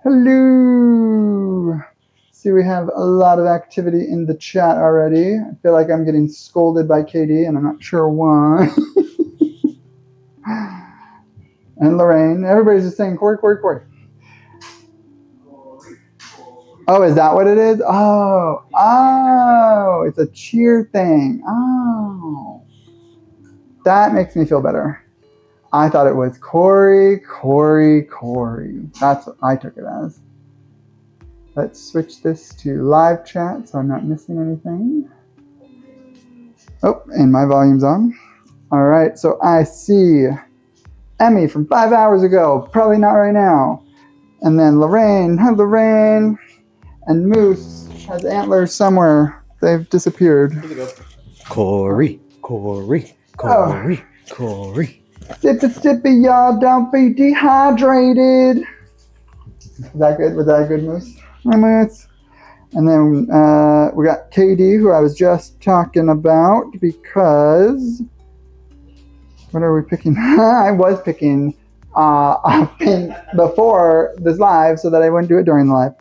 Hello. See, we have a lot of activity in the chat already. I feel like I'm getting scolded by Katie, and I'm not sure why. And Lorraine. Everybody's just saying, Cory, Cory, Cory. Oh, is that what it is? Oh, it's a cheer thing. Oh, that makes me feel better. I thought it was Cory, Cory, Cory. That's what I took it as. Let's switch this to live chat so I'm not missing anything. Oh, and my volume's on. All right, so I see Emmy from 5 hours ago, probably not right now. And then Lorraine, hi Lorraine. And Moose has antlers somewhere. They've disappeared. Cory, Cory, Cory, Cory. Sippy, y'all, don't be dehydrated. Is that good? Was that a good, Moose? Hi, Moose. And then we got Katie, who I was just talking about, because what are we picking? I was picking a pin before this live so that I wouldn't do it during the live.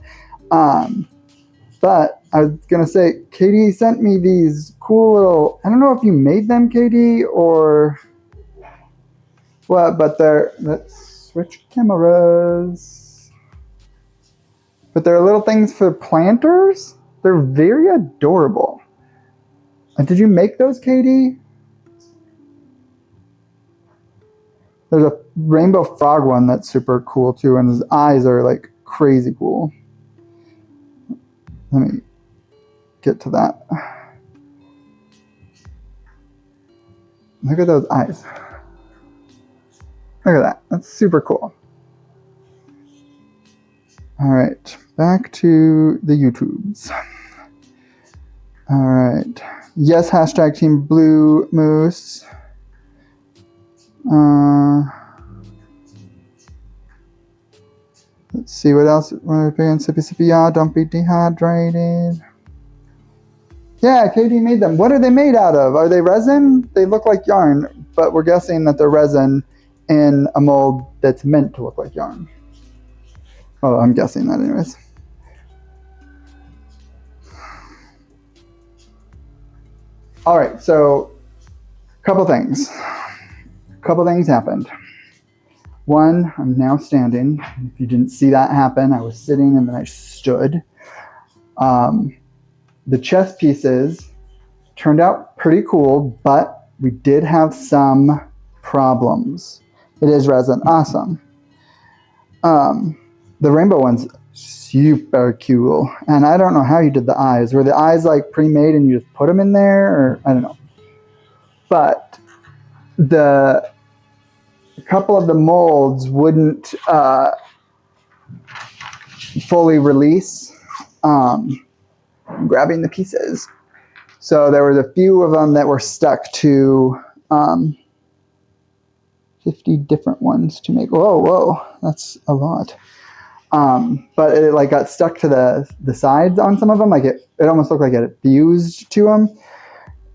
But I was going to say, Katie sent me these cool little, I don't know if you made them, Katie, or what, but let's switch cameras. But they're little things for planters. They're very adorable. Did you make those, Katie? There's a rainbow frog one that's super cool too, and his eyes are like crazy cool. Let me get to that. Look at those eyes. Look at that. That's super cool. All right, back to the YouTubes. All right. Yes, hashtag Team Blue Moose. Let's see what else. We're picking sippy, y'all. Don't be dehydrated. Yeah, Katie made them. What are they made out of? Are they resin? They look like yarn, but we're guessing that they're resin in a mold that's meant to look like yarn. Well, I'm guessing that anyways. All right, so a couple things happened. One, I'm now standing. If you didn't see that happen, I was sitting and then I stood. The chest pieces turned out pretty cool, but we did have some problems. It is resin, awesome. The rainbow one's super cool, and I don't know how you did the eyes. Were the eyes like pre-made and you just put them in there, or I don't know. But a couple of the molds wouldn't fully release. I'm grabbing the pieces. So there was a few of them that were stuck to 50 different ones to make. Whoa, that's a lot. But it like got stuck to the sides on some of them. Like it almost looked like it fused to them.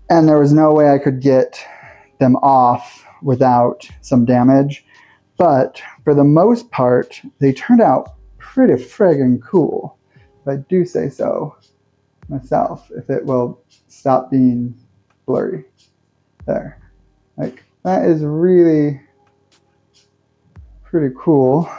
And there was no way I could get them off without some damage. But for the most part, they turned out pretty friggin' cool, if I do say so myself, if it will stop being blurry. There. Like, that is really pretty cool.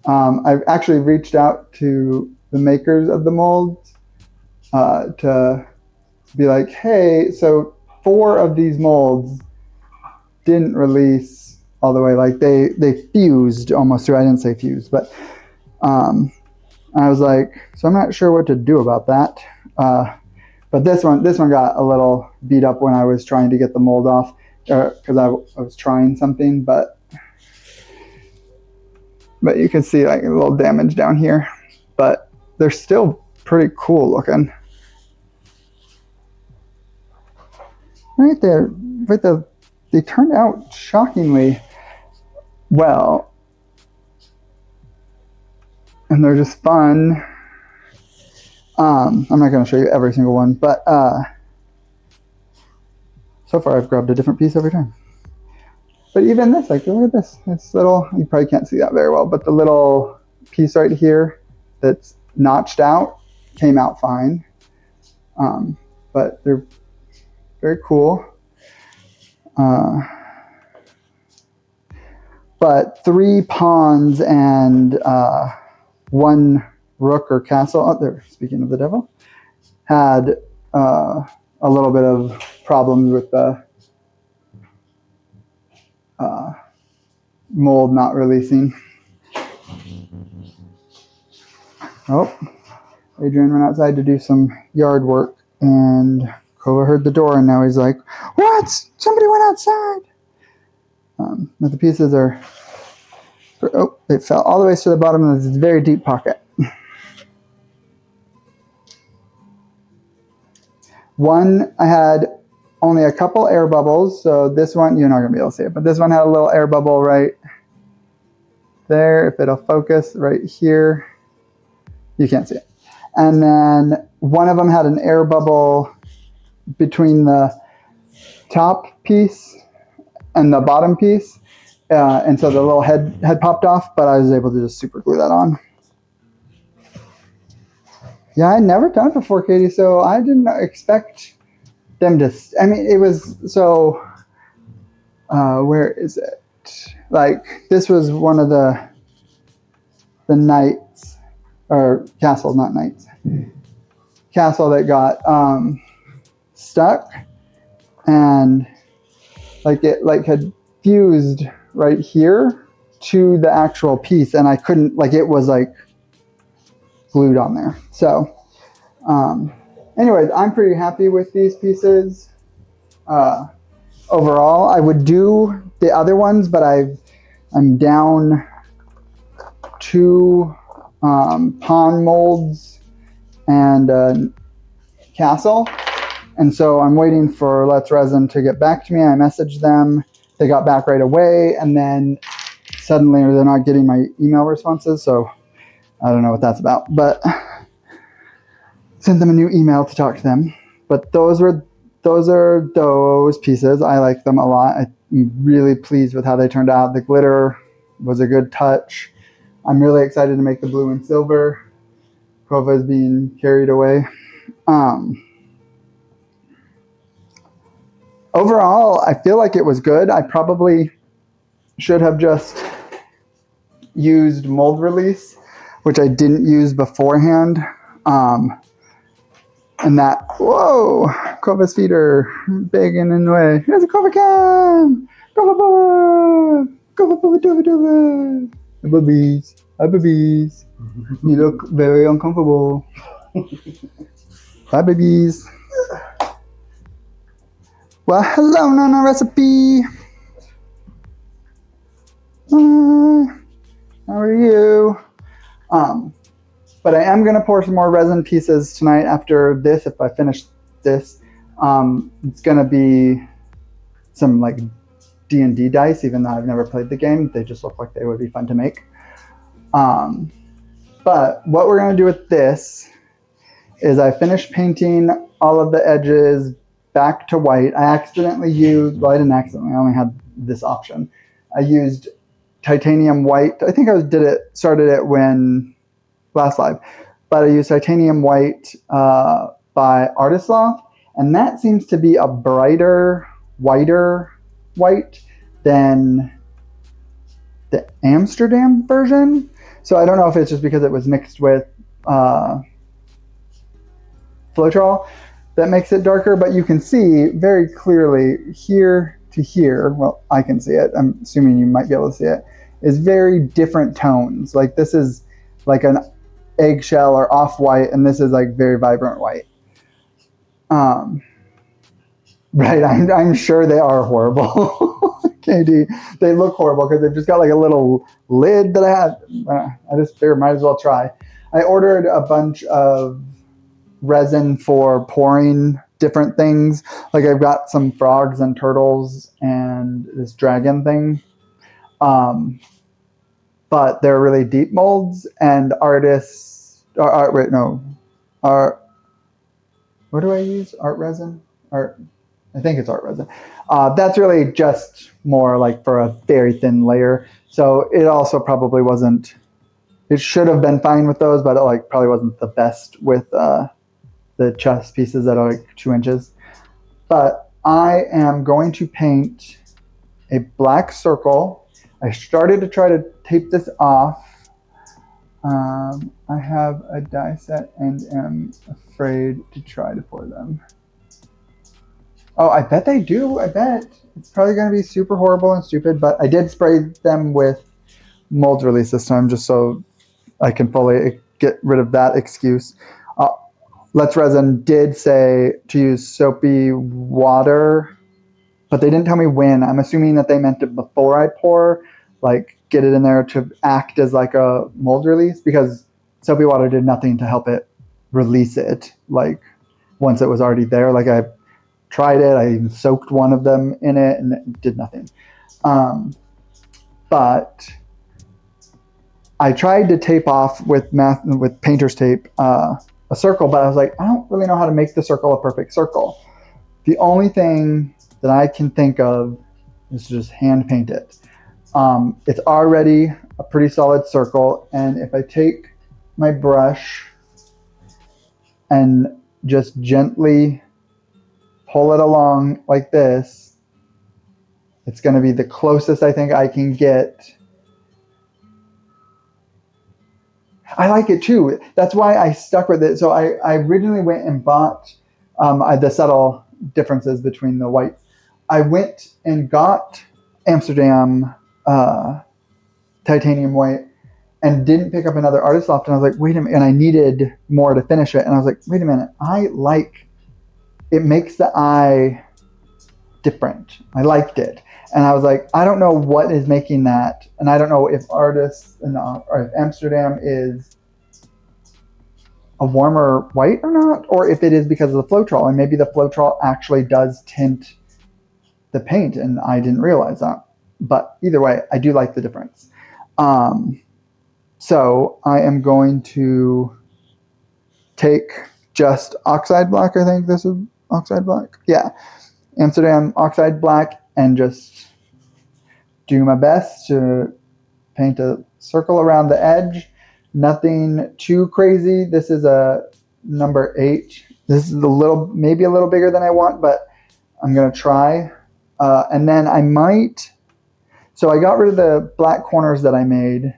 I've actually reached out to the makers of the molds to be like, hey, so 4 of these molds didn't release all the way. Like they fused almost through. I didn't say fused, but I was like, so I'm not sure what to do about that. But this one got a little beat up when I was trying to get the mold off because I was trying something, but you can see like a little damage down here, but they're still pretty cool looking. Right there, they turned out shockingly well. And they're just fun. I'm not going to show you every single one, but so far I've grabbed a different piece every time. But even this, like, look at this. This little, you probably can't see that very well, but the little piece right here that's notched out came out fine. But they're very cool. But 3 pawns and 1 rook or castle, oh, there, speaking of the devil, had a little bit of problems with the mold not releasing. Oh, Adrian went outside to do some yard work, and Kova heard the door, and now he's like, "What? Somebody went outside!" But the pieces are, oh, it fell all the way to the bottom of this very deep pocket. One, I had only a couple air bubbles, so this one, you're not going to be able to see it, but this one had a little air bubble right there. If it'll focus right here, you can't see it. And then one of them had an air bubble between the top piece and the bottom piece, and so the little head had popped off, but I was able to just super glue that on. Yeah, I'd never done it before, Katie, so I didn't expect them to, I mean, it was, so, where is it? Like, this was one of the knights, or castles, not knights, castle that got stuck, and like it like had fused right here to the actual piece, and I couldn't, like, it was like glued on there. So anyways, I'm pretty happy with these pieces. Overall, I would do the other ones, but I'm down 2 pawn molds and a castle, and so I'm waiting for Let's Resin to get back to me. I messaged them, they got back right away, and then suddenly they're not getting my email responses, so I don't know what that's about, but sent them a new email to talk to them. But those are those pieces. I like them a lot. I'm really pleased with how they turned out. The glitter was a good touch. I'm really excited to make the blue and silver. Kova is being carried away. Overall, I feel like it was good. I probably should have just used mold release, which I didn't use beforehand. And that, whoa, Kova's feet are big and in the way. Here's a Kova cam! Kova Bubba! Kova Bubba Dova Dova! Hi, bubbies. Hi, bubbies. You look very uncomfortable. Hi, babies. Well, hello, Nana Recipe. Hi. How are you? But I am gonna pour some more resin pieces tonight after this. If I finish this, it's gonna be some like D&D dice, even though I've never played the game. They just look like they would be fun to make. But what we're gonna do with this is I finished painting all of the edges back to white. I accidentally used, well, I didn't accidentally, I only had this option. I used titanium white. I think I started it when last live, but I used titanium white by Artist Loft, and that seems to be a brighter, whiter white than the Amsterdam version. So I don't know if it's just because it was mixed with Floetrol that makes it darker, but you can see very clearly here to here, well, I can see it, I'm assuming you might be able to see it, is very different tones. Like this is like an eggshell or off-white, and this is like very vibrant white. Right, I'm sure they are horrible. KD, they look horrible because they've just got like a little lid that I had. I just figured might as well try. I ordered a bunch of resin for pouring different things. Like I've got some frogs and turtles and this dragon thing. But they're really deep molds, and artists, what do I use? Art resin? I think it's art resin. That's really just more like for a very thin layer. So it also probably wasn't, it should have been fine with those, but it like probably wasn't the best with the chest pieces that are like 2 inches. But I am going to paint a black circle. I started to try to tape this off. I have a die set and am afraid to try to pour them. Oh, I bet they do. I bet. It's probably going to be super horrible and stupid, but I did spray them with mold release this time just so I can fully get rid of that excuse. Let's Resin did say to use soapy water, but they didn't tell me when. I'm assuming that they meant it before I pour, like get it in there to act as like a mold release, because soapy water did nothing to help it release it. Like once it was already there, like I tried it, I even soaked one of them in it and it did nothing. But I tried to tape off with painter's tape a circle, but I was like, I don't really know how to make the circle a perfect circle. The only thing that I can think of is to just hand paint it. It's already a pretty solid circle, and if I take my brush and just gently pull it along like this, it's going to be the closest I think I can get. I like it too. That's why I stuck with it. So I originally went and bought the subtle differences between the whites. I went and got Amsterdam titanium white and didn't pick up another Artist Loft. And I was like, wait a minute. And I needed more to finish it. And I was like, wait a minute. I like, it makes the eye different. I liked it. And I was like, I don't know what is making that. And I don't know if or if Amsterdam is a warmer white or not, or if it is because of the Floetrol. And maybe the Floetrol actually does tint the paint, and I didn't realize that. But either way, I do like the difference. So I am going to take just oxide black. I think this is oxide black. Yeah. Amsterdam oxide black, and just do my best to paint a circle around the edge. Nothing too crazy. This is a number 8. This is maybe a little bigger than I want, but I'm going to try. And then I might, so I got rid of the black corners that I made.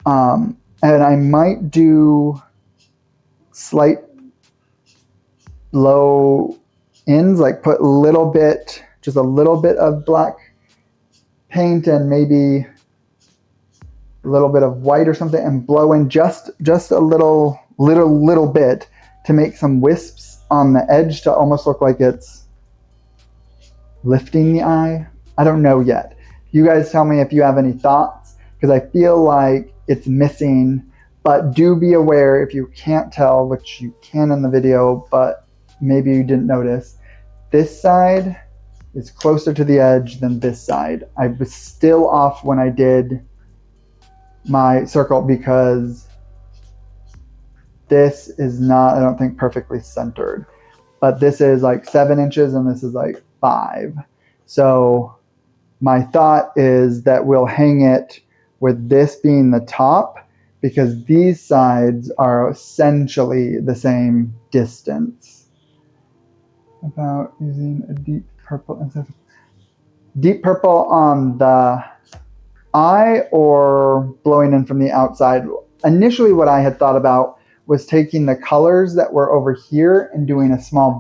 And I might do slight low ends, like put just a little bit of black paint and maybe a little bit of white or something, and blow in just a little bit to make some wisps on the edge to almost look like it's lifting the eye. I don't know yet. You guys tell me if you have any thoughts, because I feel like it's missing. But do be aware, if you can't tell, which you can in the video, but maybe you didn't notice, this side is closer to the edge than this side. I was still off when I did my circle because this is not, I don't think, perfectly centered. But this is like 7 inches and this is like 5. So my thought is that we'll hang it with this being the top, because these sides are essentially the same distance. About using a deep purple on the eye or blowing in from the outside. Initially what I had thought about was taking the colors that were over here and doing a small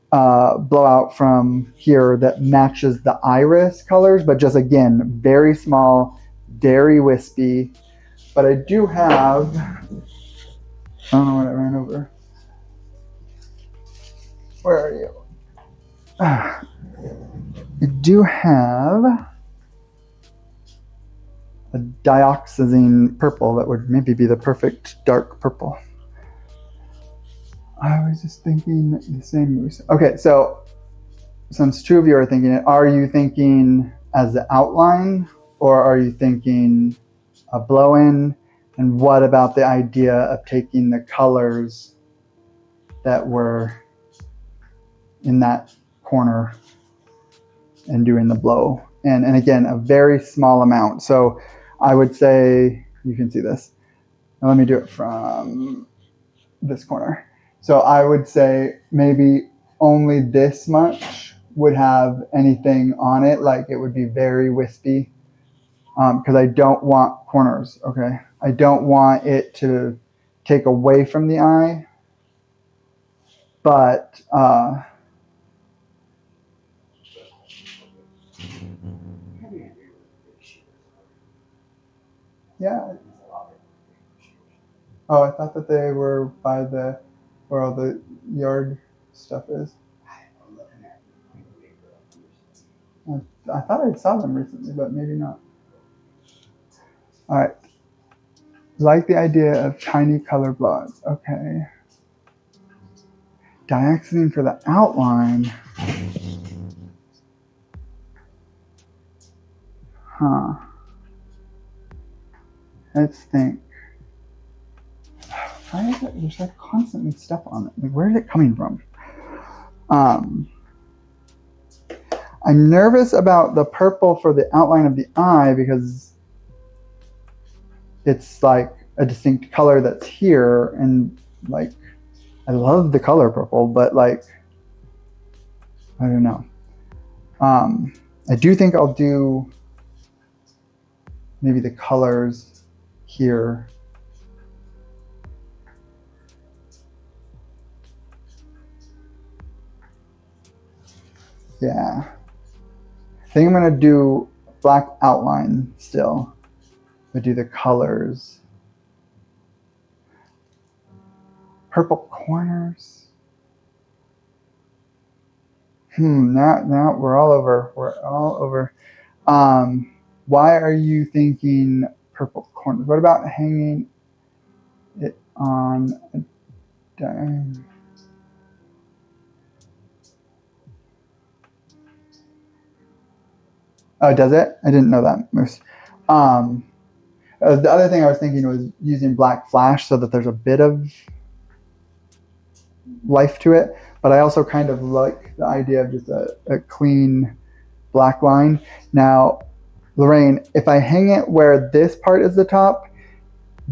blowout from here that matches the iris colors, but just again, very small, very wispy. But I do have, I don't know what I ran over. Where are you? I do have a dioxazine purple that would maybe be the perfect dark purple. I was just thinking the same moves. Okay, so since 2 of you are thinking it, are you thinking as the outline, or are you thinking a blow-in? And what about the idea of taking the colors that were in that corner and doing the blow. And again, a very small amount. So I would say, you can see this. Now let me do it from this corner. So I would say maybe only this much would have anything on it, like it would be very wispy, because I don't want corners, okay? I don't want it to take away from the eye, but yeah. Oh, I thought that they were by the, where all the yard stuff is. I thought I saw them recently, but maybe not. All right. Like the idea of tiny color blobs. Okay. Diaxazine for the outline. Huh. Let's think. Why is it? There's like constantly stuff on it. Like, where is it coming from? I'm nervous about the purple for the outline of the eye because it's like a distinct color that's here, and like I love the color purple, but like I don't know. I do think I'll do maybe the colors here. Yeah. I think I'm gonna do black outline still, but do the colors. Purple corners. Now we're all over. We're all over. Why are you thinking purple corners? What about hanging it on a dime? Oh, does it? I didn't know that, Moose. The other thing I was thinking was using black flash so that there's a bit of life to it, but I also kind of like the idea of just a clean black line. Now, Lorraine, if I hang it where this part is the top,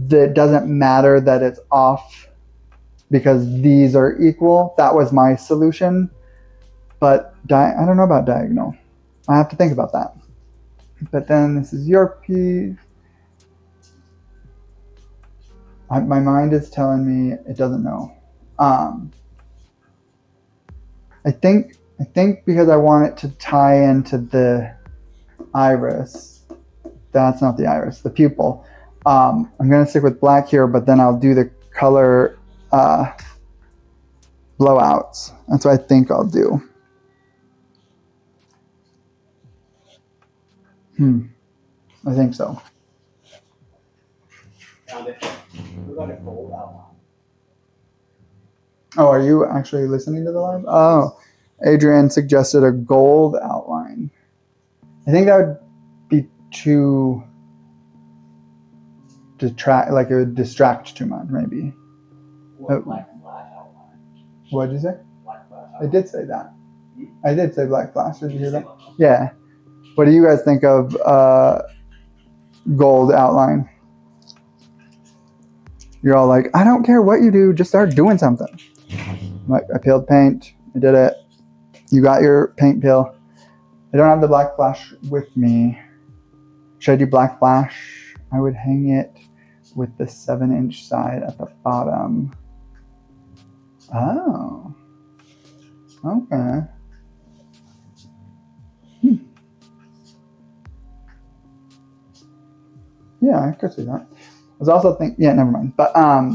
it doesn't matter that it's off because these are equal. That was my solution, but I don't know about diagonal. I have to think about that. But then this is your piece. My mind is telling me it doesn't know. I think because I want it to tie into the iris. That's not the iris, the pupil. I'm gonna stick with black here, but then I'll do the color blowouts. That's what I think I'll do. I think so. Oh, are you actually listening to the live? Oh, Adrian suggested a gold outline. I think that would be too like it would distract too much, maybe. Black flash outline. What did you say? Black flash outline. I did say that. I did say black flash. Did you hear that? Yeah. What do you guys think of gold outline? You're all like, I don't care what you do, just start doing something. Like, I peeled paint, I did it. You got your paint peel. I don't have the black flash with me. Should I do black flash? I would hang it with the 7-inch side at the bottom. Oh, okay. Yeah, I could see that. I was also thinking, yeah, never mind. But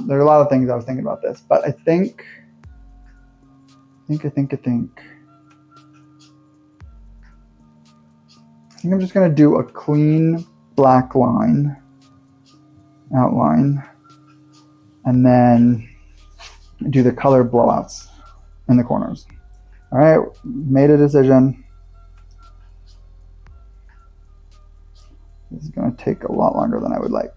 there are a lot of things I was thinking about this. But I think I'm just gonna do a clean black line outline, and then do the color blowouts in the corners. All right, made a decision. This is gonna take a lot longer than I would like.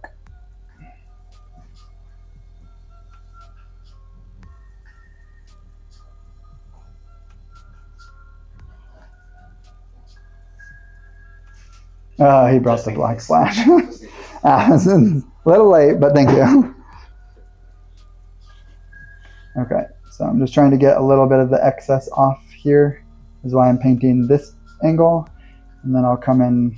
He brought Just the in black case. flash. It's a little late, but thank you. Okay, so I'm just trying to get a little bit of the excess off here. Is why I'm painting this angle, and then I'll come in.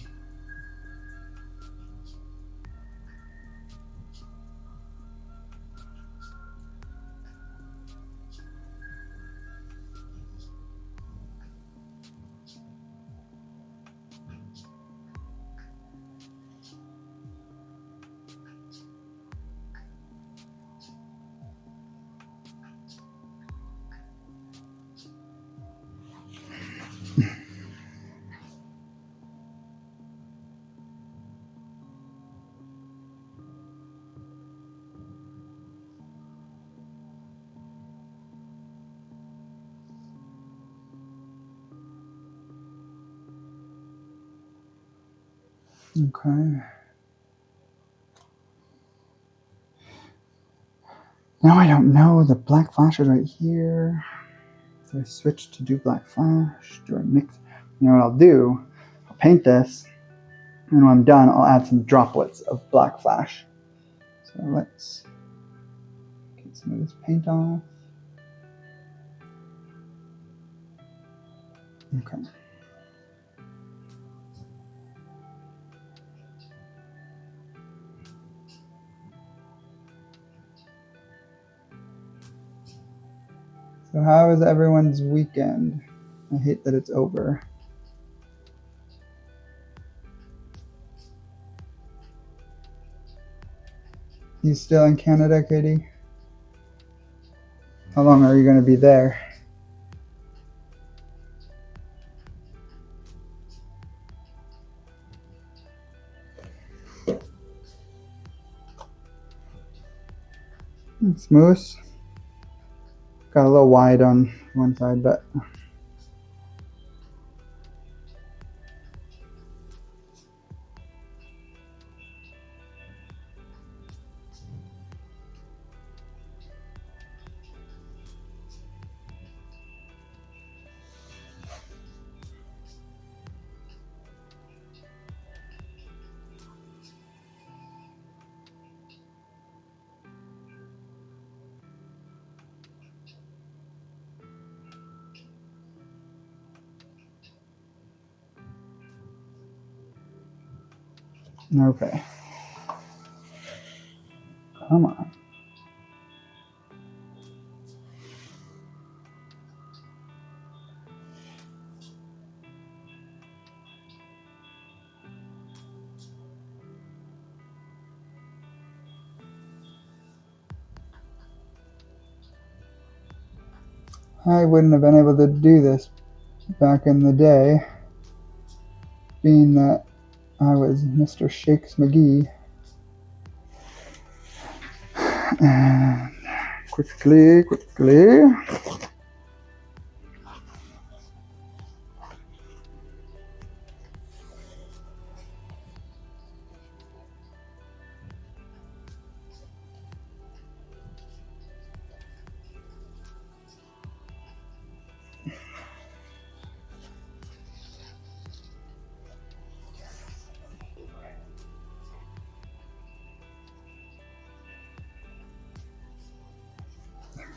Okay. Now I don't know. The black flash is right here. So I switch to do black flash. Do I mix? You know what I'll do? I'll paint this, and when I'm done, I'll add some droplets of black flash. So let's get some of this paint off. Okay. So how is everyone's weekend? I hate that it's over. You still in Canada, Katie? How long are you going to be there? It's moose. Got a little wide on one side, but okay. Come on. I wouldn't have been able to do this back in the day, being that I was Mr. Shakes McGee. And quickly.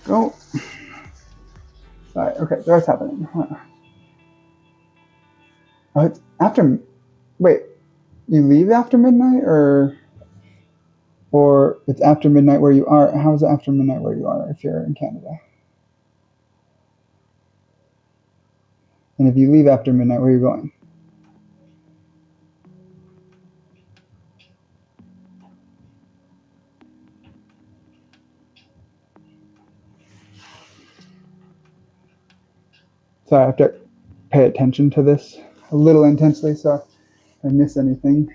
Go. Sorry, okay, so what's happening? Oh, it's after. Wait, you leave after midnight, or it's after midnight where you are? How is it after midnight where you are if you're in Canada? And if you leave after midnight, where are you going? So I have to pay attention to this a little intensely, so if I miss anything.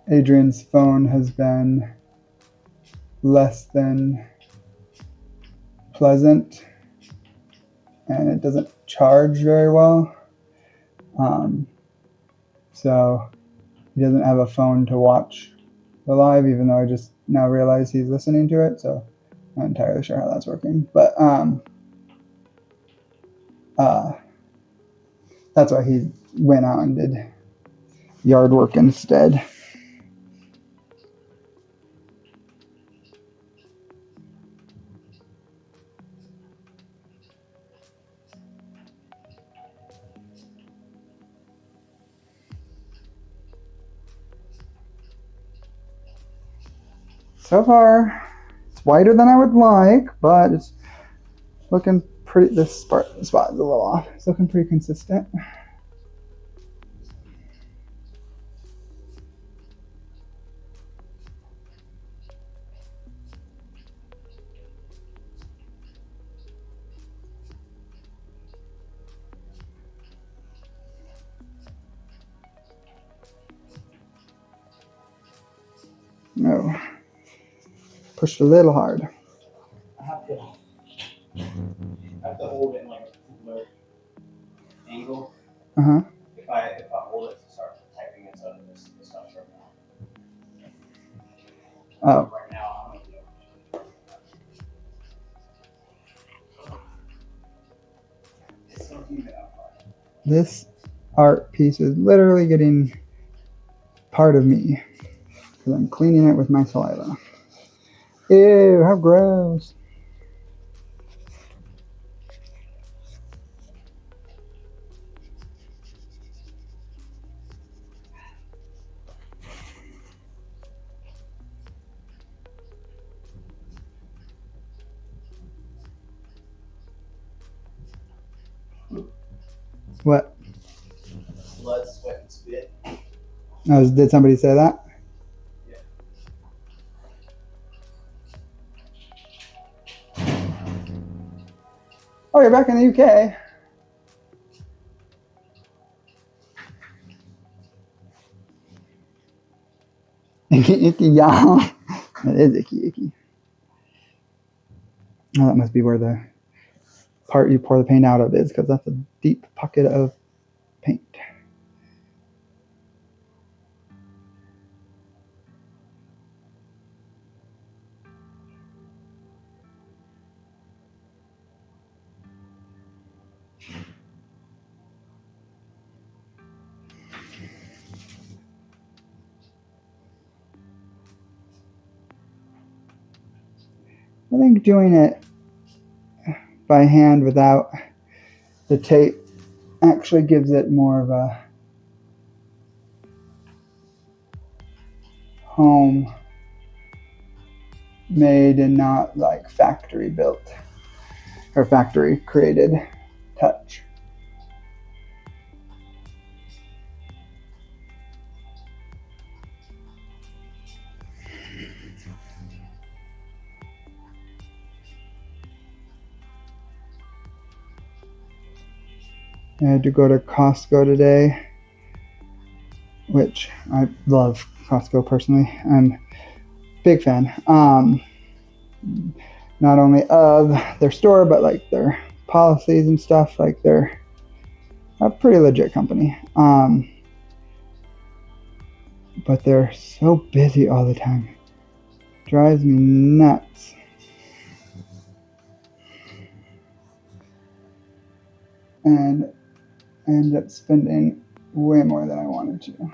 Adrian's phone has been less than pleasant, and it doesn't charge very well. So he doesn't have a phone to watch the live, even though I just now realize he's listening to it. So I'm not entirely sure how that's working. But That's why he went out and did yard work instead. So far, it's whiter than I would like, but it's looking pretty. This spot is a little off. It's looking pretty consistent. No, pushed a little hard. I have to hold it in like a particular angle. Uh-huh. If I hold it to start typing it, so this stuff right now. Oh. Right now, I'm gonna do it. This art piece is literally getting part of me because I'm cleaning it with my saliva. Ew, how gross. What? Blood, sweat, and spit. Oh, did somebody say that? Yeah. Oh, you're back in the UK. Icky, icky, y'all. It is icky, icky. Oh, that must be where the part you pour the paint out of is, because that's a deep pocket of paint. I think doing it by hand without the tape actually gives it more of a home made and not like factory built or factory created touch. I had to go to Costco today, which I love Costco personally. I'm a big fan. Not only of their store, but like their policies and stuff. Like they're a pretty legit company. But they're so busy all the time. Drives me nuts. And I ended up spending way more than I wanted to.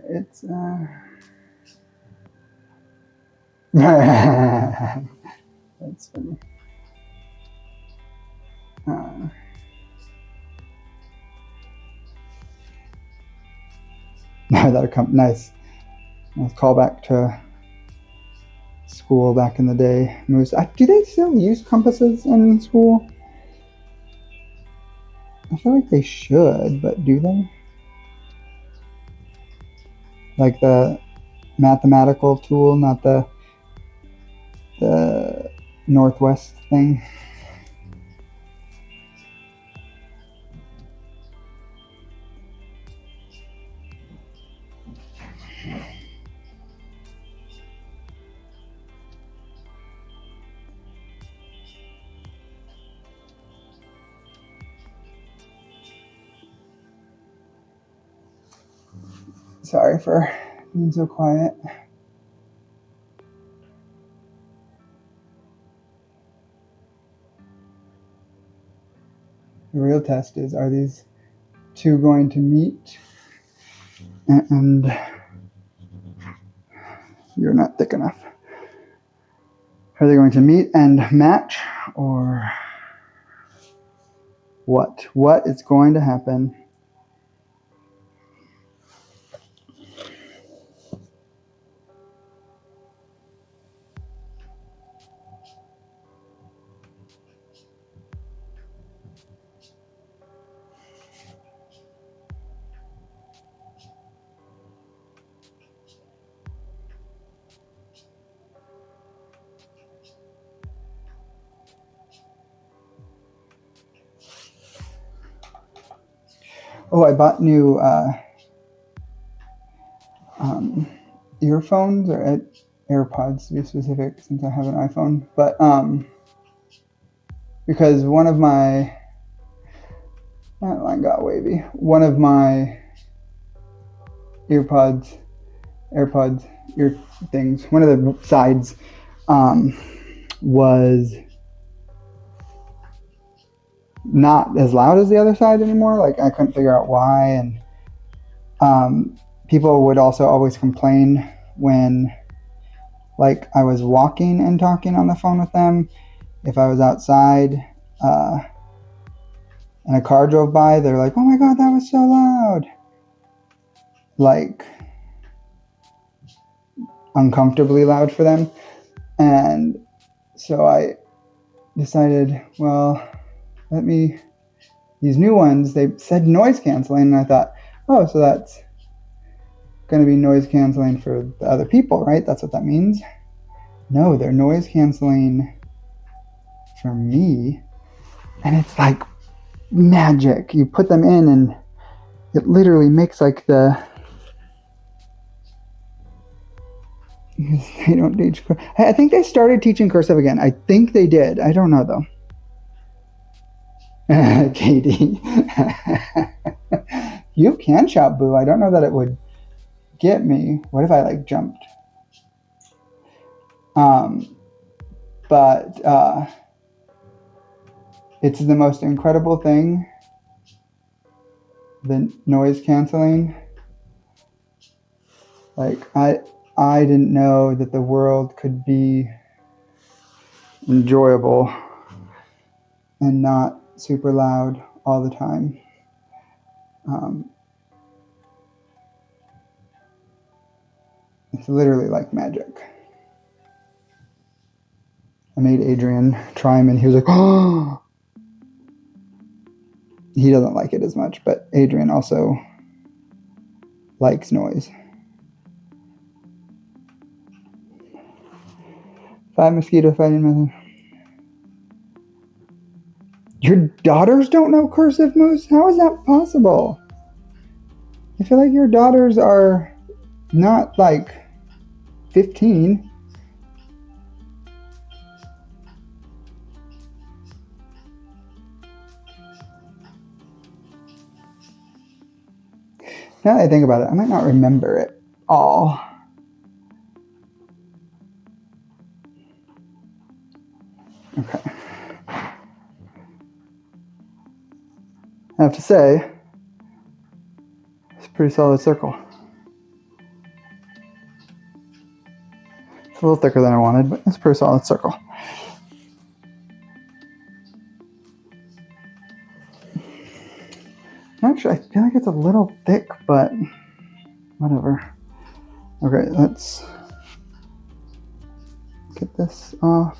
It's that's funny. That'll come nice. Let's call back to school back in the day. Moose. Do they still use compasses in school? I feel like they should, but do they? Like the mathematical tool, not the Northwest thing. Sorry for being so quiet. The real test is, are these two going to meet? And you're not thick enough. Are they going to meet and match, or what? What is going to happen? Oh, I bought new earphones, or AirPods to be specific, since I have an iPhone. But because one of my that line got wavy. One of my AirPods, ear things. One of the sides was not as loud as the other side anymore. Like, I couldn't figure out why, and people would also always complain when, like, I was walking and talking on the phone with them. If I was outside and a car drove by, they're like, "Oh my god, that was so loud!" Like, uncomfortably loud for them. And so I decided, well, these new ones, they said noise canceling, and I thought, oh, so that's going to be noise canceling for the other people, right? That's what that means. No, they're noise canceling for me. And it's like magic. You put them in and it literally makes like they don't teach. I think they started teaching cursive again. I think they did. I don't know though. Katie. You can shout boo. I don't know that it would get me. What if I like jumped? But it's the most incredible thing, the noise canceling. Like, I didn't know that the world could be enjoyable and not super loud all the time. It's literally like magic. I made Adrian try him, and he was like, oh! He doesn't like it as much, but Adrian also likes noise. 5 mosquito fighting method. Your daughters don't know cursive moves? How is that possible? I feel like your daughters are not like 15. Now that I think about it, I might not remember it all. Okay. I have to say, it's a pretty solid circle. It's a little thicker than I wanted, but it's a pretty solid circle. Actually, I feel like it's a little thick, but whatever. Okay, let's get this off.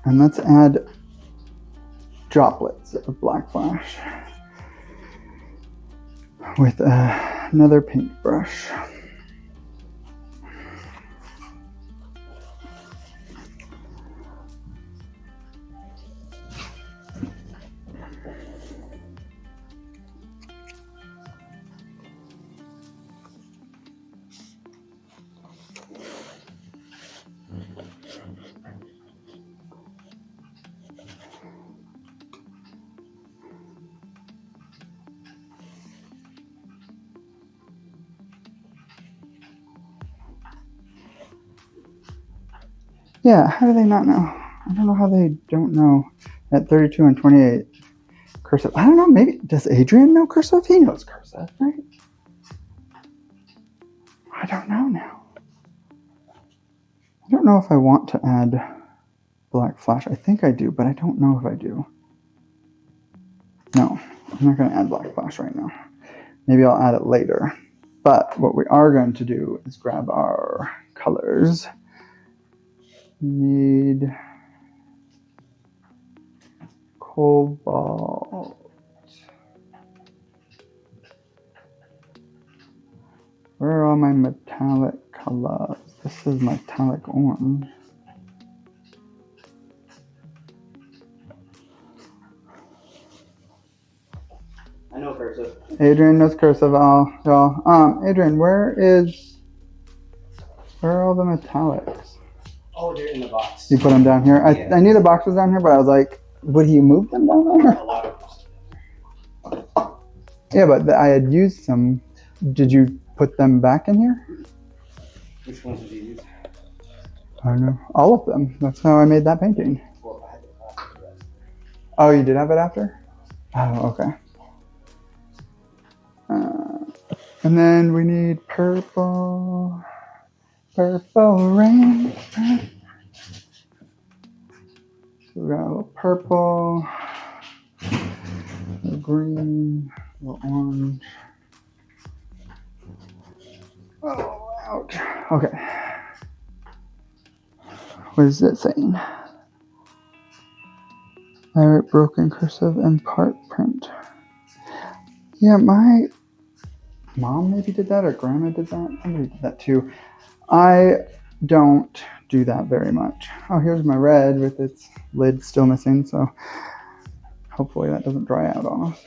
And let's add droplets of black flash with another paintbrush. Yeah, how do they not know? I don't know how they don't know at 32 and 28 cursive. I don't know, maybe, does Adrian know cursive? He knows cursive, right? I don't know now. I don't know if I want to add black flash. I think I do, but I don't know if I do. No, I'm not going to add black flash right now. Maybe I'll add it later. But what we are going to do is grab our colors. Need cobalt. Where are all my metallic colors? This is metallic orange. I know cursive. Adrian knows cursive, y'all. Adrian, where are all the metallics? Oh, they're in the box. You put them down here? Yeah. I knew the box was down here, but I was like, would he move them down there? A lot of them. Yeah, but I had used some. Did you put them back in here? Which ones did you use? I don't know. All of them. That's how I made that painting. Well, I had the class for the rest. Oh, you did have it after? Oh, okay. And then we need purple. Purple rain. So we got a little purple, a little green, a little orange. Oh, ouch. Okay. What is it saying? I write broken cursive and part print. Yeah, my mom maybe did that, or grandma did that. Somebody did that too. I don't do that very much. Oh, here's my red with its lid still missing, so hopefully that doesn't dry out on us.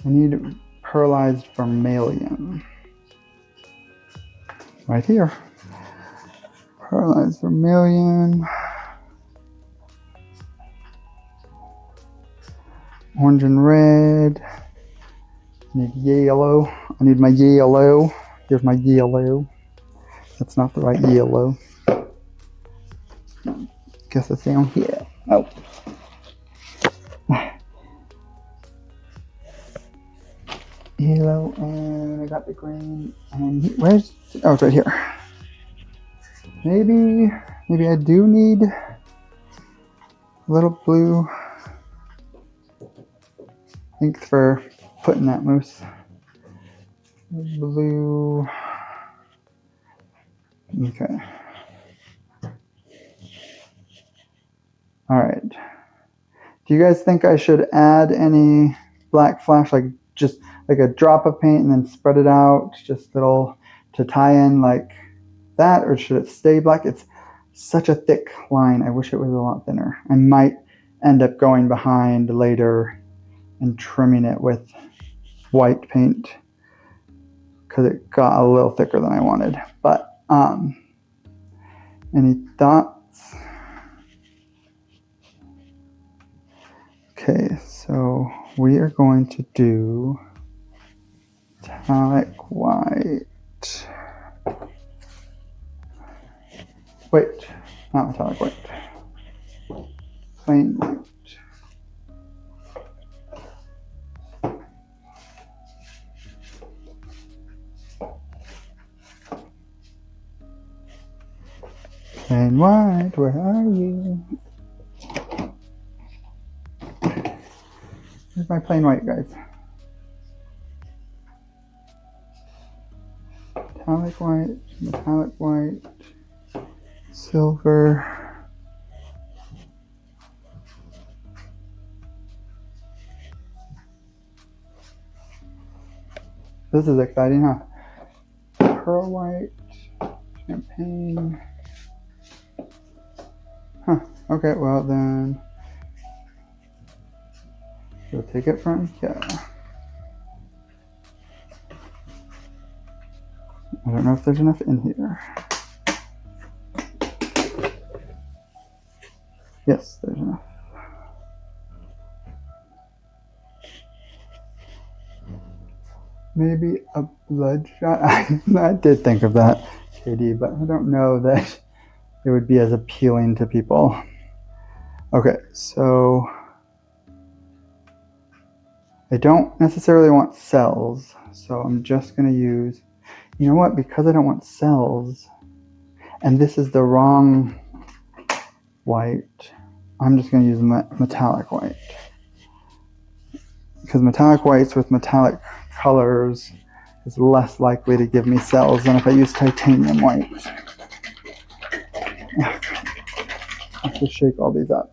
I need pearlized vermilion. Right here. Pearlized vermilion. Orange and red. I need yellow. I need my yellow. Here's my yellow. That's not the right yellow. Guess it's down here. Oh. Yellow, and I got the green. And where's, oh, it's right here. Maybe I do need a little blue. Thanks for putting that, Moose. Blue. Okay. All right. Do you guys think I should add any black flash, like just like a drop of paint and then spread it out, just little to tie in like that, or should it stay black? It's such a thick line. I wish it was a lot thinner. I might end up going behind later and trimming it with white paint because it got a little thicker than I wanted. But any thoughts? Okay, so we are going to do metallic white. Wait, not metallic white. Plain white. Plain white, where are you? Here's my plain white, guys. Metallic white, silver. This is exciting, huh? Pearl white, champagne. Huh, okay, well then, we'll take it from here. I don't know if there's enough in here. Yes, there's enough. Maybe a bloodshot. I did think of that, Katie, but I don't know that it would be as appealing to people. Okay, so I don't necessarily want cells, so I'm just going to use, you know what, because I don't want cells, and this is the wrong white, I'm just going to use metallic white. Because metallic whites with metallic colors is less likely to give me cells than if I use titanium white. I have to shake all these up.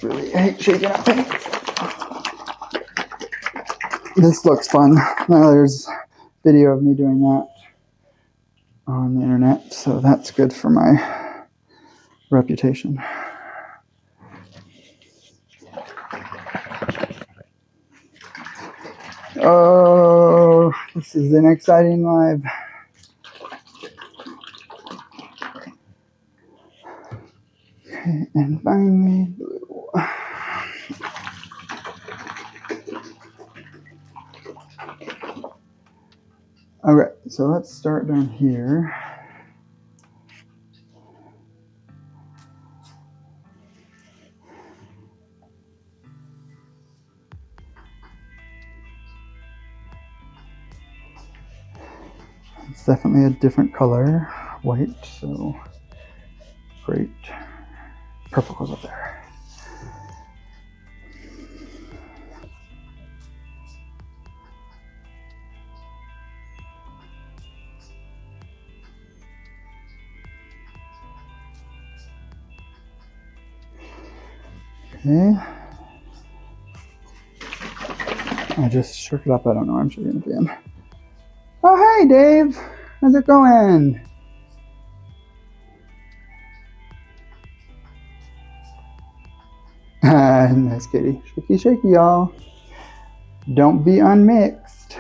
Really hate shaking up things. This looks fun. Now there's video of me doing that on the internet, so that's good for my reputation. Oh, this is an exciting live. Okay, and finally blue. Okay, so let's start down here. It's definitely a different color, white, so great. Purple goes up there. Okay. I just shook it up. I don't know. I'm shaking it again. Oh, hey, Dave. How's it going? Nice, Katie. Shaky, shaky, y'all. Don't be unmixed.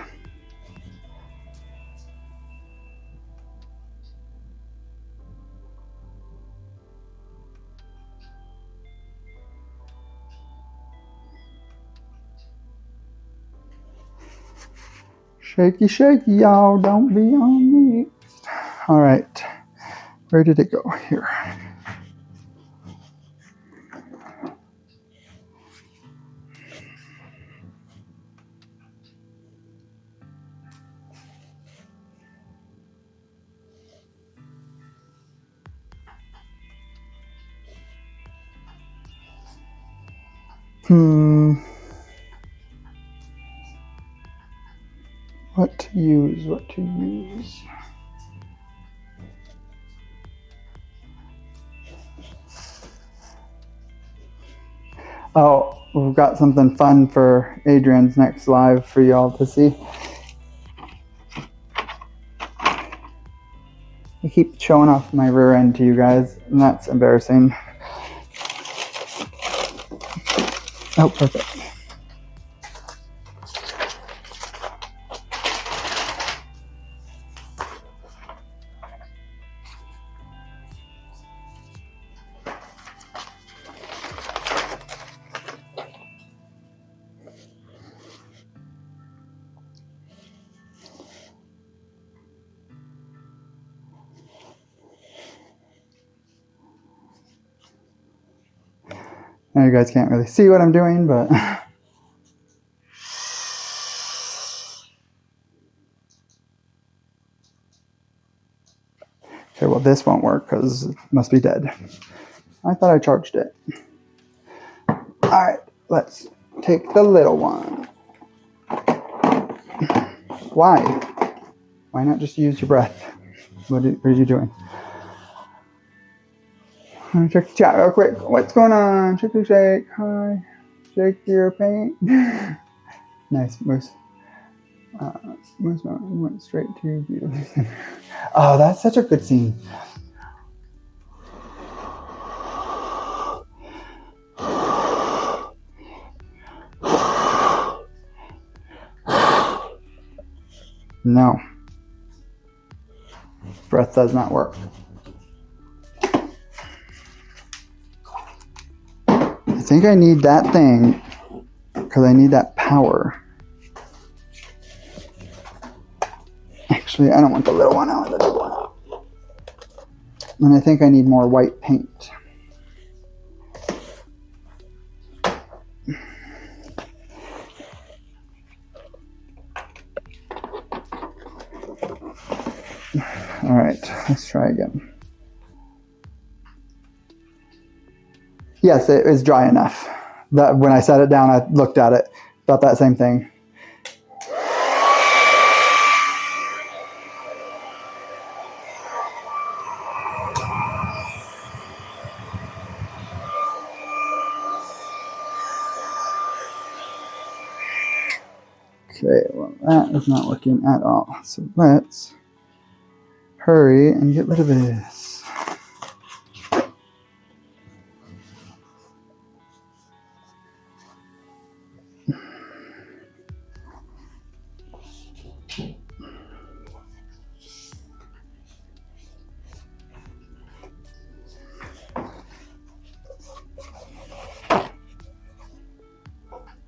Shaky, shaky, y'all. Don't be unmixed. All right. Where did it go? Here. What to use? What to use? Oh, we've got something fun for Adrian's next live for y'all to see. I keep showing off my rear end to you guys, and that's embarrassing. Oh, perfect. Now you guys can't really see what I'm doing, but okay, well this won't work because it must be dead. I thought I charged it. All right, let's take the little one. Why? Why not just use your breath? What are you doing? Let me check the chat real quick. What's going on? Shake, shake, shake. Hi. Shake your paint. Nice, Moose. Moose Mountain went straight to beautiful. Oh, that's such a good scene. No. Breath does not work. I think I need that thing because I need that power. Actually, I don't want the little one out, the big one out. And I think I need more white paint. All right, let's try again. Yes, it is dry enough. That when I set it down, I looked at it, thought that same thing. Okay, well that is not working at all. So let's hurry and get rid of this.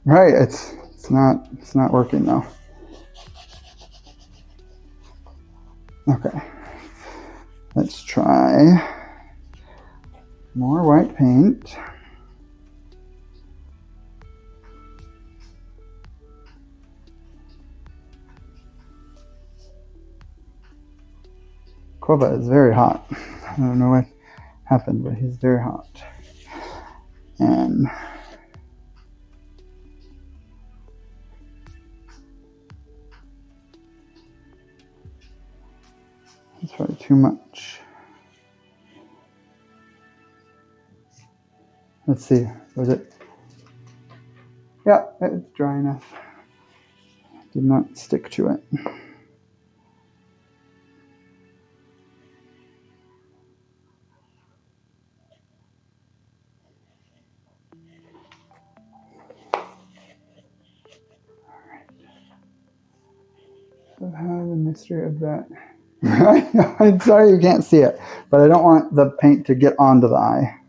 Right, it's not working though. Okay, let's try more white paint. Kova is very hot. I don't know what happened, but he's very hot. And it's probably too much. Let's see, was it? Yeah, it's dry enough. Did not stick to it. So how the mystery of that. I'm sorry you can't see it, but I don't want the paint to get onto the eye.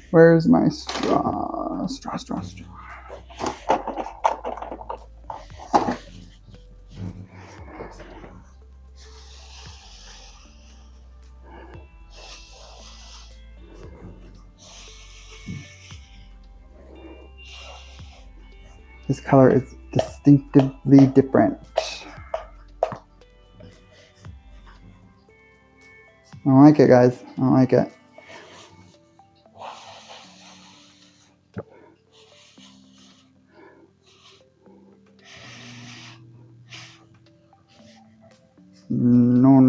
Where's my straw? Straw. This color is distinctively different. I don't like it, guys. I don't like it. No.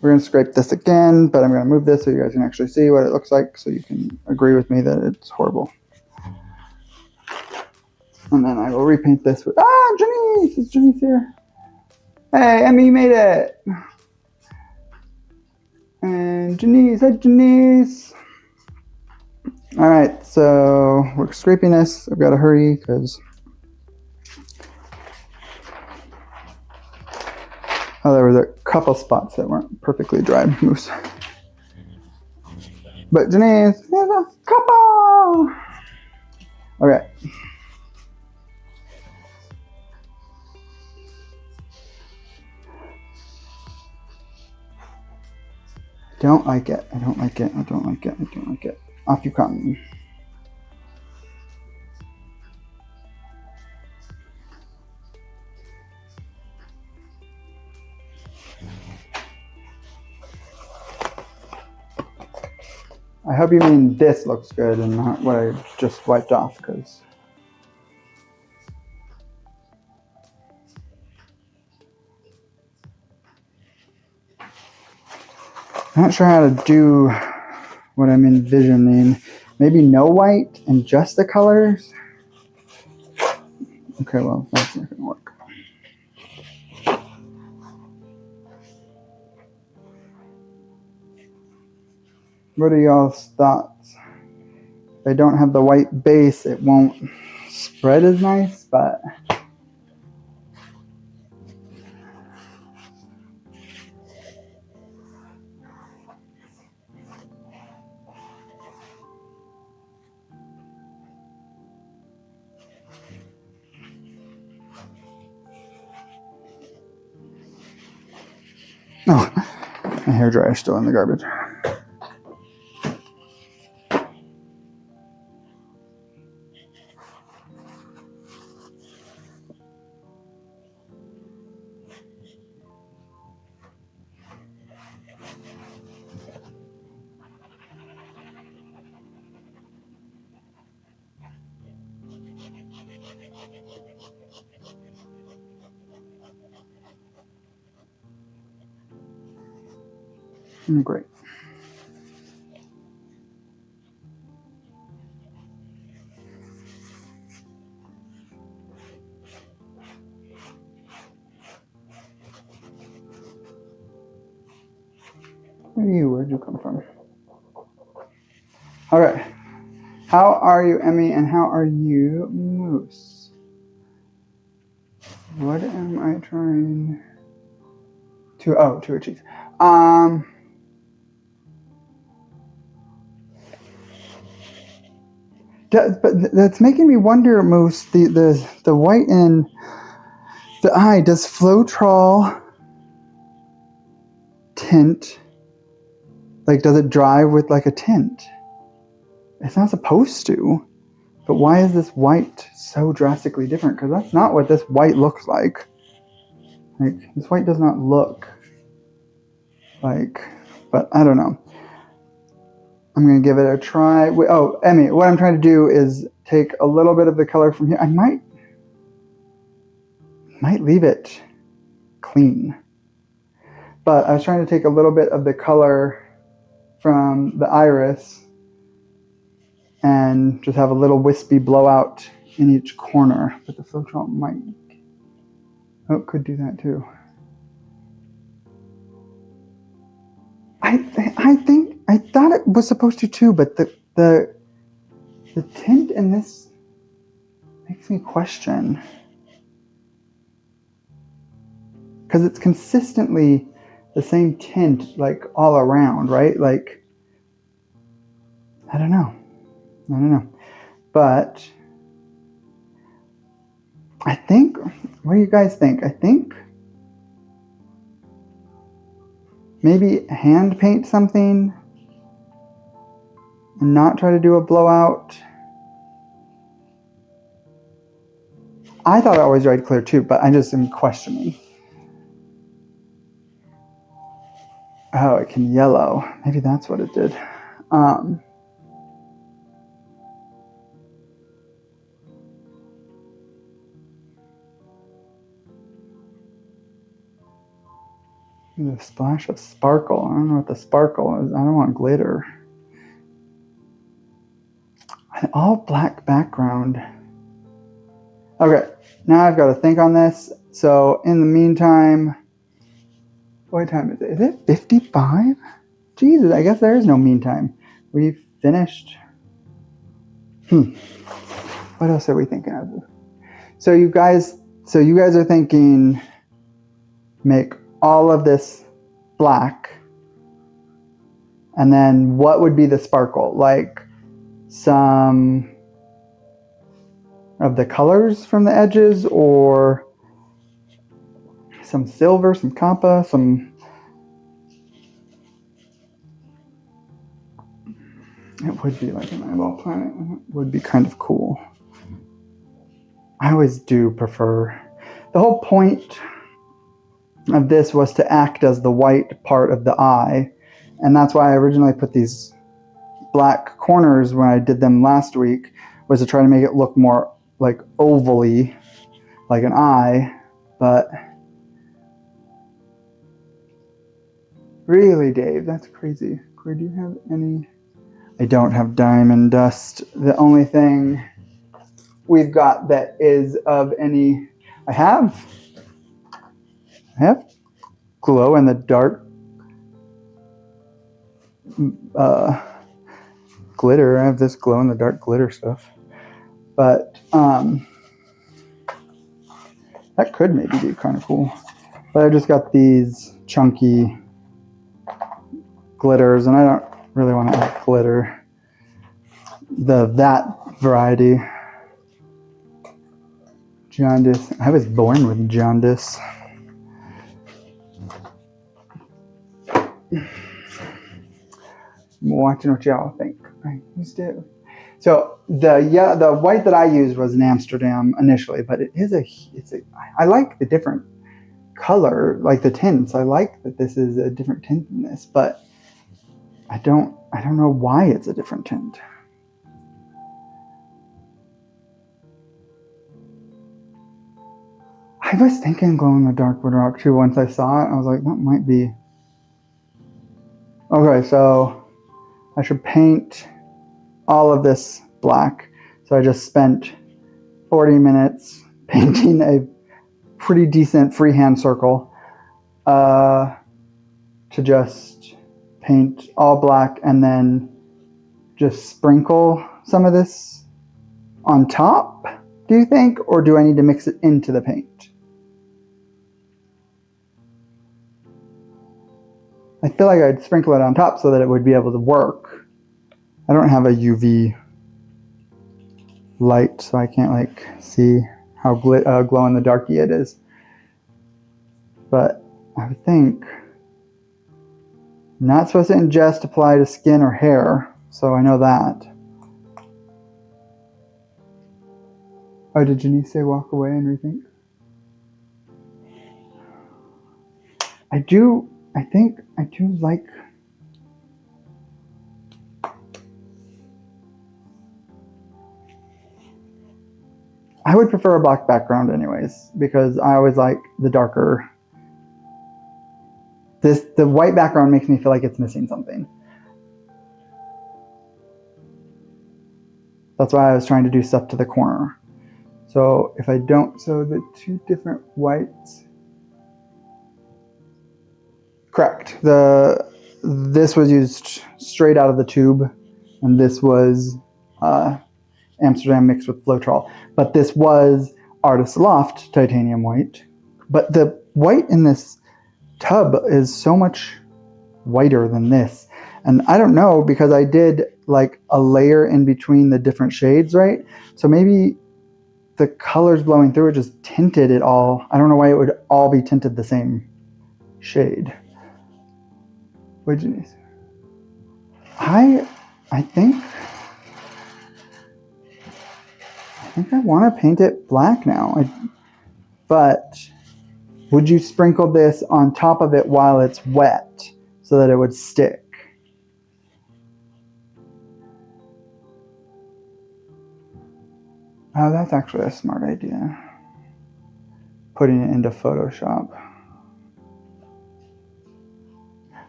We're going to scrape this again, but I'm going to move this so you guys can actually see what it looks like so you can agree with me that it's horrible. And then I will repaint this with, Janice! Is Janice here? Hey, Emmy made it! And Janice, hi Janice! Alright, so we're scraping this. I've got to hurry because there was a couple spots that weren't perfectly dry, Moose. But Janice, there's a couple! Okay. I don't like it. Off you come. I hope you mean this looks good and not what I just wiped off, because I'm not sure how to do what I'm envisioning. Maybe no white and just the colors? Okay, well, that's not gonna work. What are y'all's thoughts? If I don't have the white base, it won't spread as nice, but oh, my hairdryer's still in the garbage. Great. Who are you? Where'd you come from? All right. How are you, Emmy, and how are you, Moose? What am I trying to achieve? But that's making me wonder, Moose, the white in the eye, does Floetrol tint, like, does it dry with like a tint? It's not supposed to, but why is this white so drastically different? Because that's not what this white looks like. Like, this white does not look like, but I don't know. I'm going to give it a try. Oh, Emmy, what I'm trying to do is take a little bit of the color from here. I might leave it clean. But I was trying to take a little bit of the color from the iris and just have a little wispy blowout in each corner. But the Floetrol might, could do that too. I thought it was supposed to too, but the tint in this makes me question. Because it's consistently the same tint, like, all around, right? Like, I don't know. But I think, what do you guys think? I think maybe hand paint something and not try to do a blowout. I thought I always dried clear too, but I just am questioning. Oh, it can yellow. Maybe that's what it did. A splash of sparkle. I don't know what the sparkle is. I don't want glitter. An all black background. Okay, now I've got to think on this. So in the meantime, what time is it? Is it 55? Jesus, I guess there is no meantime. We've finished. What else are we thinking of? So you guys are thinking make all of this black, and then what would be the sparkle? Like some of the colors from the edges, or some silver, some copper, some... It would be like an eyeball planet. It would be kind of cool. I always do prefer... The whole point of this was to act as the white part of the eye, and that's why I originally put these black corners when I did them last week was to try to make it look more like ovally, like an eye, but really, Dave, that's crazy. Cory, do you have any? I don't have diamond dust. The only thing we've got that is of any, I have glow in the dark glitter. I have this glow in the dark glitter stuff, but that could maybe be kind of cool. But I just got these chunky glitters, and I don't really want to add glitter. That variety. Jaundice. I was born with jaundice. I'm watching what y'all think. I used it. So the white that I used was in Amsterdam initially, but I like the different color, like the tints. I like that this is a different tint than this, but I don't know why it's a different tint. I was thinking glow in the dark would rock too once I saw it. I was like, that might be. Okay, so I should paint all of this black. So I just spent 40 minutes painting a pretty decent freehand circle to just paint all black and then just sprinkle some of this on top, do you think? Or do I need to mix it into the paint? I feel like I'd sprinkle it on top so that it would be able to work. I don't have a UV light, so I can't like see how glow in the darky it is. But I would think I'm not supposed to ingest, apply to skin or hair, so I know that. Oh, did Janice say walk away and rethink? I think I do like. I would prefer a black background anyways, because I always like the darker. The white background makes me feel like it's missing something. That's why I was trying to do stuff to the corner. So if I don't, so the two different whites. Correct. This was used straight out of the tube, and this was Amsterdam mixed with Floetrol. But this was Artist Loft titanium white. But the white in this tub is so much whiter than this. And I don't know, because I did like a layer in between the different shades, right? So maybe the colors blowing through it just tinted it all. I don't know why it would all be tinted the same shade. What did you say? I think I want to paint it black now. But would you sprinkle this on top of it while it's wet so that it would stick? Oh, that's actually a smart idea. Putting it into Photoshop.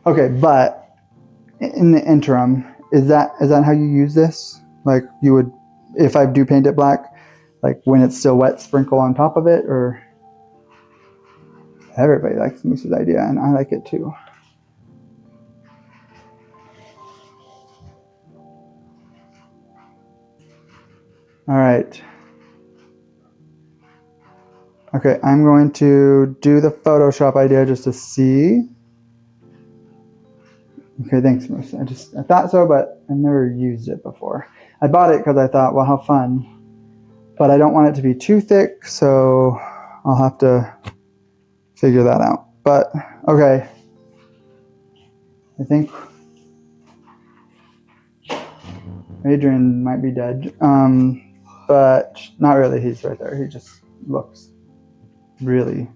Okay, but in the interim, is that how you use this? Like you would, if I do paint it black, like when it's still wet, sprinkle on top of it, or? Everybody likes Moose's idea, and I like it too. All right. Okay, I'm going to do the Photoshop idea just to see. Okay, thanks, Moose. I thought so, but I've never used it before. I bought it because I thought, well, how fun. But I don't want it to be too thick, so I'll have to figure that out. But, okay. I think Adrian might be dead. But not really, he's right there. He just looks really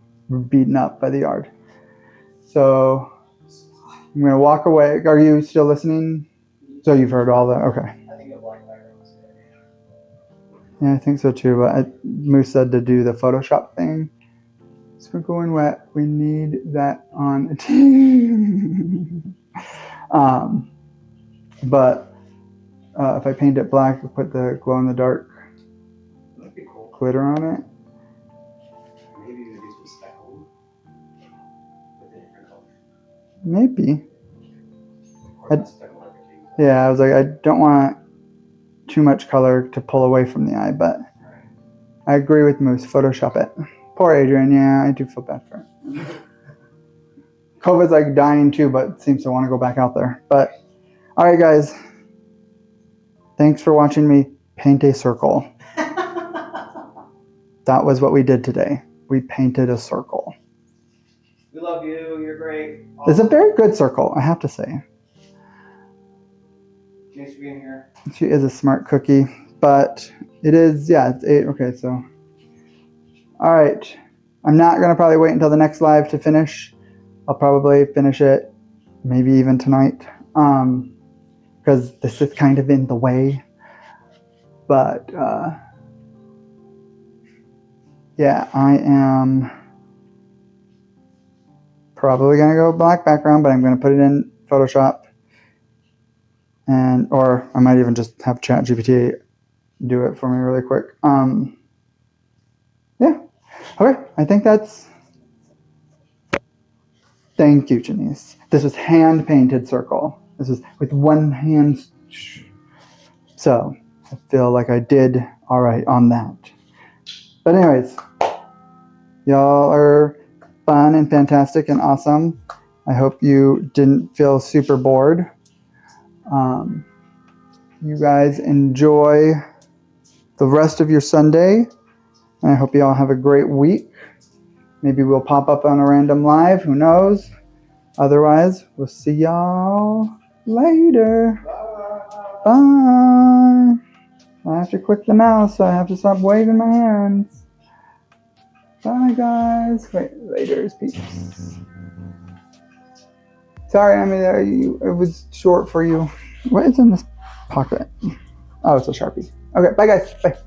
beaten up by the yard. So I'm gonna walk away. Are you still listening? So you've heard all that? Okay. I think a black background is good. Yeah, I think so too. But Moose said to do the Photoshop thing. Sprinkle and wet. We need that on a team. But if I paint it black, I'll put the glow in the dark That'd be cool. glitter on it. Maybe you could do some speckle with a different color. Maybe. Or not speckle everything. Yeah, I was like, I don't want too much color to pull away from the eye, but I agree with Moose. Photoshop it. Poor Adrian. Yeah, I do feel bad for it. COVID's like dying too, but seems to want to go back out there. But all right, guys. Thanks for watching me paint a circle. That was what we did today. We painted a circle. We love you. You're great. It's a very good circle, I have to say. Thanks for being here. She is a smart cookie, but it is, yeah, it's 8. Okay, so. All right. I'm not going to probably wait until the next live to finish. I'll probably finish it maybe even tonight because this is kind of in the way. But yeah, I am probably going to go black background, but I'm going to put it in Photoshop. Or I might even just have ChatGPT do it for me really quick. Yeah. Okay, I think that's... Thank you, Janice. This was hand-painted circle. This was with one hand. So I feel like I did all right on that. But anyways, y'all are fun and fantastic and awesome. I hope you didn't feel super bored. You guys enjoy the rest of your Sunday. And I hope you all have a great week. Maybe we'll pop up on a random live. Who knows? Otherwise, we'll see y'all later. Bye. I have to click the mouse, so I have to stop waving my hands. Bye, guys. Wait, later, peace. Sorry, I mean, it was short for you. What is in this pocket? Oh, it's a Sharpie. Okay, bye, guys. Bye.